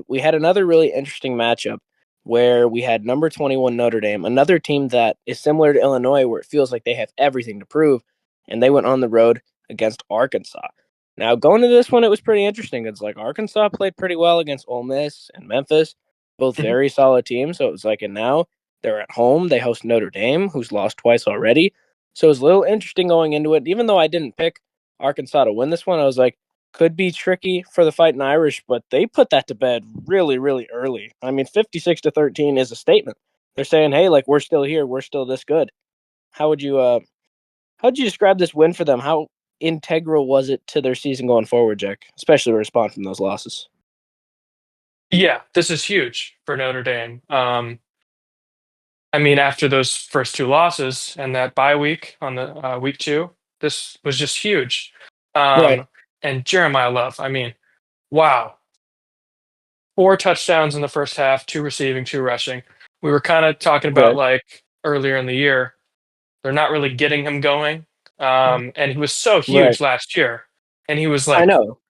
we had another really interesting matchup where we had number 21 Notre Dame, another team that is similar to Illinois, where it feels like they have everything to prove, and they went on the road against Arkansas. Now, going into this one, it was pretty interesting. It's like Arkansas played pretty well against Ole Miss and Memphis, both Mhm. very solid teams. So it was like, and now they're at home. They host Notre Dame, who's lost twice already. So it was a little interesting going into it. Even though I didn't pick Arkansas to win this one, I was like, could be tricky for the Fighting Irish, but they put that to bed really, really early. I mean, 56-13 is a statement. They're saying, "Hey, like we're still here, we're still this good." How would you how'd you describe this win for them? How integral was it to their season going forward, Jack? Especially to respond from those losses. Yeah, this is huge for Notre Dame. I mean, after those first two losses and that bye week on the week two, this was just huge. Right. Um, and Jeremiah Love, I mean, wow, 4 touchdowns in the first half, two receiving, two rushing. We were kind of talking about Right. like earlier in the year, they're not really getting him going. And he was so Right. huge last year, and he was I like know.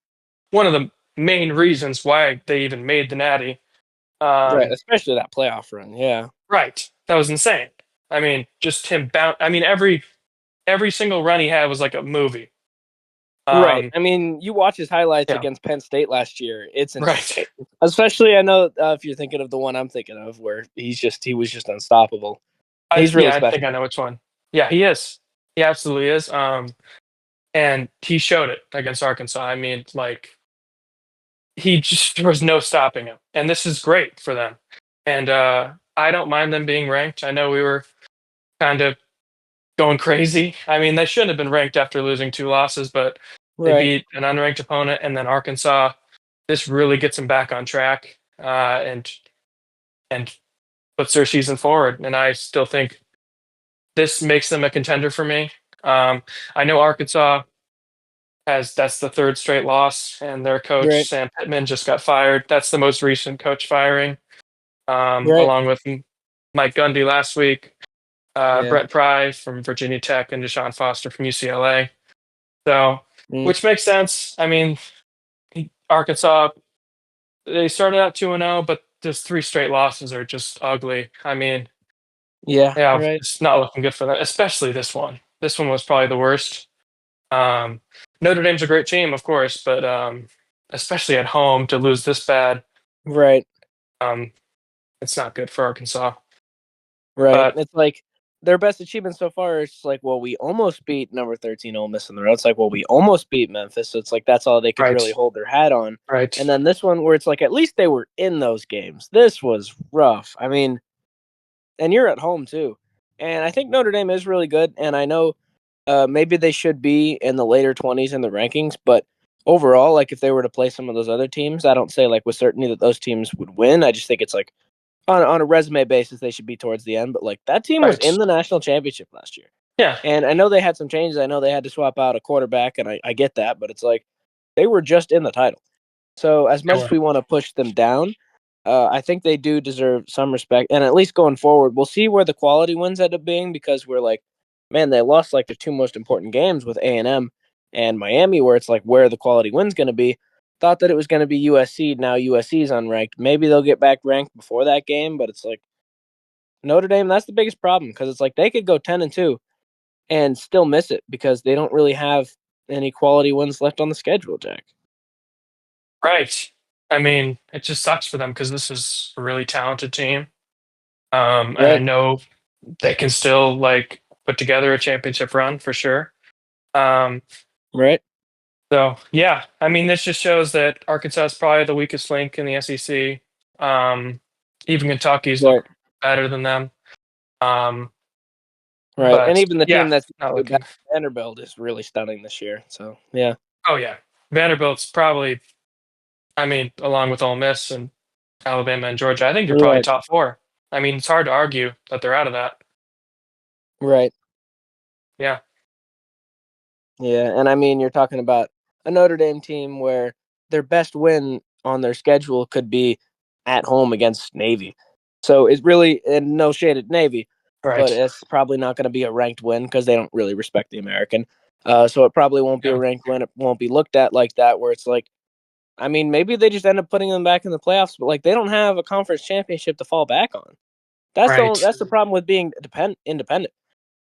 one of the main reasons why they even made the Natty. Right. Um, Especially that playoff run. Yeah. right, that was insane. I mean, just him bounce. I mean, every single run he had was like a movie. Right. Um, I mean, you watch his highlights yeah, against Penn State last year. It's insane. right. Especially, I know if you're thinking of the one I'm thinking of, where he was just unstoppable. He's really I think special. I know which one. Yeah, he is. He absolutely is. And he showed it against Arkansas. I mean, like he just there was no stopping him, and this is great for them. And I don't mind them being ranked. I know we were kind of going crazy. I mean, they shouldn't have been ranked after losing two losses, but they Right. beat an unranked opponent, and then Arkansas. This really gets them back on track, and puts their season forward. And I still think this makes them a contender for me. I know Arkansas has that's the third straight loss, and their coach Right. Sam Pittman just got fired. That's the most recent coach firing, Right. along with Mike Gundy last week, Yeah. Brett Pry from Virginia Tech, and Deshaun Foster from UCLA. So, Mm. which makes sense. I mean, Arkansas they started out 2-0, but just three straight losses are just ugly. I mean, Yeah. yeah, Right. it's not looking good for them, especially this one. This one was probably the worst. Um, Notre Dame's a great team, of course, but especially at home to lose this bad, Right. um, it's not good for Arkansas. Right. But It's like their best achievement so far is like, well, we almost beat number 13 Ole Miss in the road. It's like, well, we almost beat Memphis. So it's like that's all they could right, really hold their hat on. And right, then this one where it's like at least they were in those games. This was rough. I mean, and you're at home too. And I think Notre Dame is really good. And I know maybe they should be in the later 20s in the rankings, but overall, like if they were to play some of those other teams, I don't say like with certainty that those teams would win. I just think it's like on a resume basis, they should be towards the end. But like that team was in right. the national championship last year, Yeah, and I know they had some changes. I know they had to swap out a quarterback, and I get that. But it's like they were just in the title. So as they much as were. we want to push them down, I think they do deserve some respect. And at least going forward, we'll see where the quality wins end up being because we're like, man, they lost like the two most important games with A&M and Miami, where it's like where the quality win's going to be. Thought that it was going to be USC. Now USC's unranked. Maybe they'll get back ranked before that game, but it's like Notre Dame. That's the biggest problem because it's like they could go 10-2 and still miss it because they don't really have any quality wins left on the schedule, Jack. Right. I mean, it just sucks for them because this is a really talented team. And I Right. know they can still like put together a championship run for sure. Um, Right. so yeah, I mean, this just shows that Arkansas is probably the weakest link in the SEC. Um, even Kentucky's Right. look better than them. Um, Right, and but even the yeah, team that's not really bad, looking. Vanderbilt is really stunning this year. So yeah, Oh yeah, Vanderbilt's probably. I mean, along with Ole Miss and Alabama and Georgia, I think they're probably right, top four. I mean, it's hard to argue that they're out of that. right, Yeah, yeah, and I mean you're talking about a Notre Dame team where their best win on their schedule could be at home against Navy. So it's really and no shade at Navy, but right. it's probably not going to be a ranked win because they don't really respect the American. So it probably won't be a Yeah, ranked win. It won't be looked at like that. Where it's like I mean, maybe they just end up putting them back in the playoffs, but like they don't have a conference championship to fall back on. Right. That's the problem with being independent.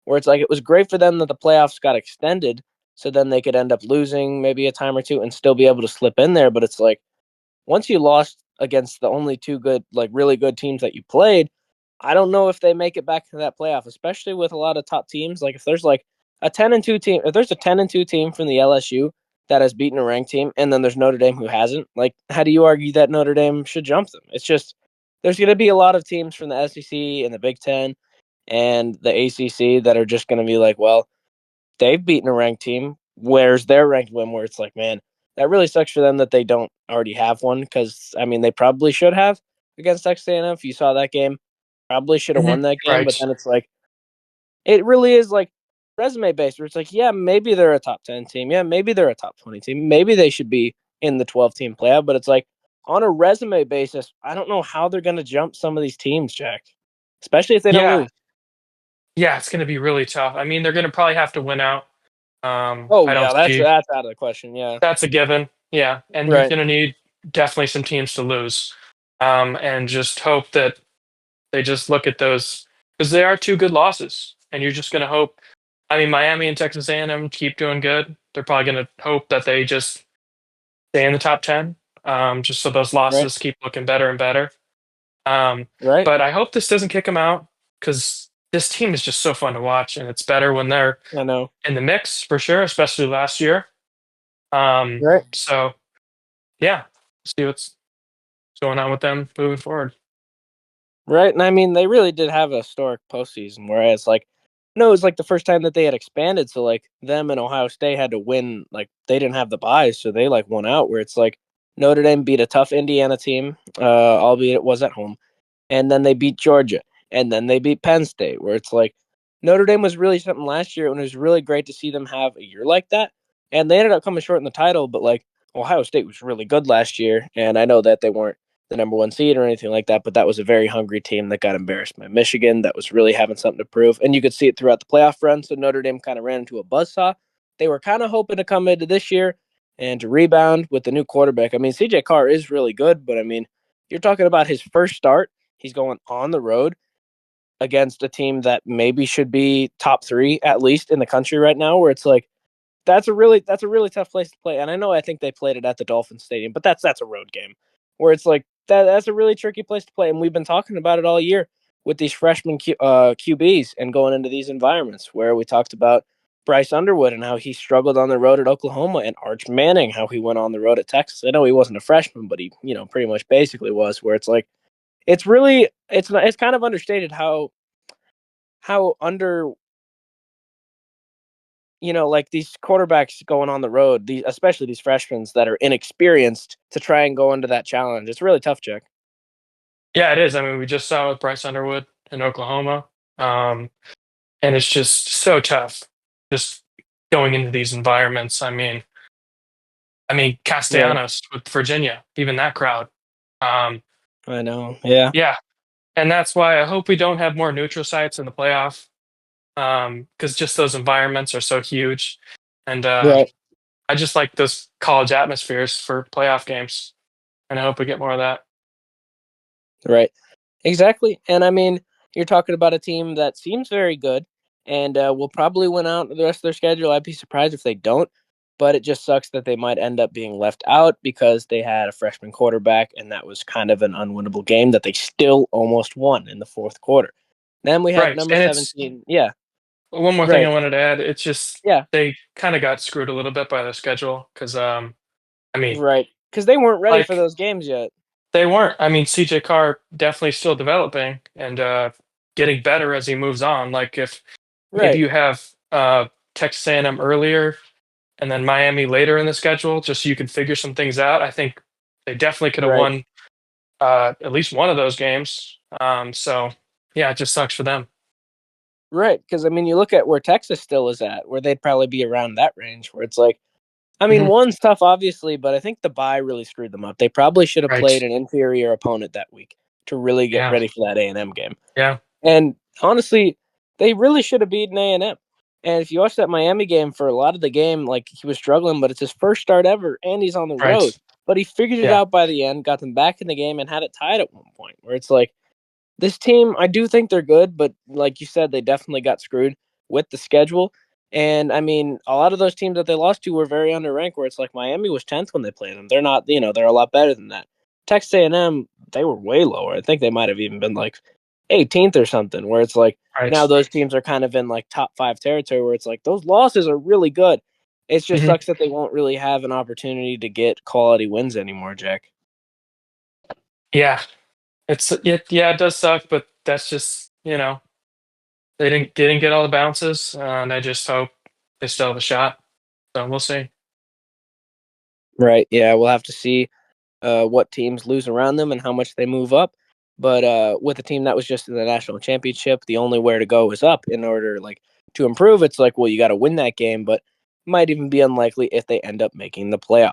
Where it's like it was great for them that the playoffs got extended, so then they could end up losing maybe a time or two and still be able to slip in there. But it's like once you lost against the only two good, like really good teams that you played, I don't know if they make it back to that playoff, especially with a lot of top teams. Like if there's like a 10-2 team, if there's a 10-2 team from the LSU that has beaten a ranked team, and then there's Notre Dame who hasn't, like how do you argue that Notre Dame should jump them? It's just there's going to be a lot of teams from the SEC and the Big Ten and the ACC that are just going to be like, well, they've beaten a ranked team. Where's their ranked win? Where it's like, man, that really sucks for them that they don't already have one. Because I mean, they probably should have against Texas A&M. If you saw that game, probably should have Hmm. won that game. But Right. then it's like, it really is like resume based. Where it's like, yeah, maybe they're a top 10 team. Yeah, maybe they're a top 20 team. Maybe they should be in the 12-team playoff. But it's like on a resume basis, I don't know how they're going to jump some of these teams, Jack. Especially if they don't Yeah. lose. Yeah, it's going to be really tough. I mean, they're going to probably have to win out. Oh I don't yeah, see that's out of the question. Yeah. that's a given. Yeah, and you're Right. going to need definitely some teams to lose, and just hope that they just look at those because they are two good losses, and you're just going to hope. I mean, Miami and Texas A&M keep doing good. They're probably going to hope that they just stay in the top 10, just so those Right. losses keep looking better and better. Um, Right. but I hope this doesn't kick them out because this team is just so fun to watch, and it's better when they're I know. in the mix for sure, especially last year. Right. So yeah, see what's going on with them moving forward. Right. And I mean, they really did have a historic postseason, whereas like, no, it was like the first time that they had expanded. So like them and Ohio State had to win. Like they didn't have the buys, so they like won out. Where it's like Notre Dame beat a tough Indiana team, albeit it was at home, and then they beat Georgia, and then they beat Penn State, where it's like Notre Dame was really something last year, and it was really great to see them have a year like that. And they ended up coming short in the title, but like Ohio State was really good last year, and I know that they weren't the number one seed or anything like that, but that was a very hungry team that got embarrassed by Michigan, that was really having something to prove, and you could see it throughout the playoff run. So Notre Dame kind of ran into a buzzsaw. They were kind of hoping to come into this year and to rebound with the new quarterback. I mean, CJ Carr is really good, but I mean, you're talking about his first start. He's going on the road against a team that maybe should be top three at least in the country right now. Where it's like that's a really tough place to play. And I know I think they played it at the Dolphin Stadium, but that's a road game. Where it's like that's a really tricky place to play. And we've been talking about it all year with these freshman QBs and going into these environments. Where we talked about Bryce Underwood and how he struggled on the road at Oklahoma, and Arch Manning how he went on the road at Texas. I know he wasn't a freshman, but he pretty much basically was. Where it's like it's really it's kind of understated how under like these quarterbacks going on the road, these especially these freshmen that are inexperienced to try and go into that challenge. It's really tough, Jack. Yeah, it is. I mean, we just saw it with Bryce Underwood in Oklahoma, um, and it's just so tough just going into these environments. I mean, Right. Castellanos with Virginia, even that crowd. Um, I know. Yeah. yeah, and that's why I hope we don't have more neutral sites in the playoff because just those environments are so huge, and Right. I just like those college atmospheres for playoff games, and I hope we get more of that. Right. Exactly. And I mean, you're talking about a team that seems very good and will probably win out the rest of their schedule. I'd be surprised if they don't. But it just sucks that they might end up being left out because they had a freshman quarterback, and that was kind of an unwinnable game that they still almost won in the fourth quarter. Then we had Right, number and it's 17. Yeah. one more thing I Right. wanted to add. It's just Yeah. they kind of got screwed a little bit by their schedule because I mean, Right. Because they weren't ready for like those games yet. they weren't. I mean, CJ Carr definitely still developing and getting better as he moves on. Like if maybe Right. you have Texas A&M earlier and then Miami later in the schedule, just so you can figure some things out. I think they definitely could have Right. won at least one of those games. So yeah, it just sucks for them. Right. Because I mean, you look at where Texas still is at, where they'd probably be around that range, where it's like, I mean, Hmm. one's tough, obviously, but I think the bye really screwed them up. They probably should have Right. played an inferior opponent that week to really get Yeah. ready for that A&M game. Yeah. And honestly, they really should have beaten A&M. And if you watch that Miami game for a lot of the game, like he was struggling, but it's his first start ever, and he's on the Right. road. but he figured it Yeah. out by the end, got them back in the game, and had it tied at one point. Where it's like this team, I do think they're good, but like you said, they definitely got screwed with the schedule. And I mean, a lot of those teams that they lost to were very underranked. Where it's like Miami was 10th when they played them. They're not, they're a lot better than that. Texas A&M, they were way lower. I think they might have even been like 18th or something. Where it's like now Right. those teams are kind of in like top five territory. Where it's like those losses are really good. It just Hmm. sucks that they won't really have an opportunity to get quality wins anymore, Jack. Yeah. Yeah, it does suck, but that's just, they didn't get all the bounces, and I just hope they still have a shot. So we'll see. Right. Yeah, we'll have to see what teams lose around them and how much they move up. But with a team that was just in the national championship, the only where to go is up in order like to improve. It's like, well, you got to win that game, but might even be unlikely if they end up making the playoffs.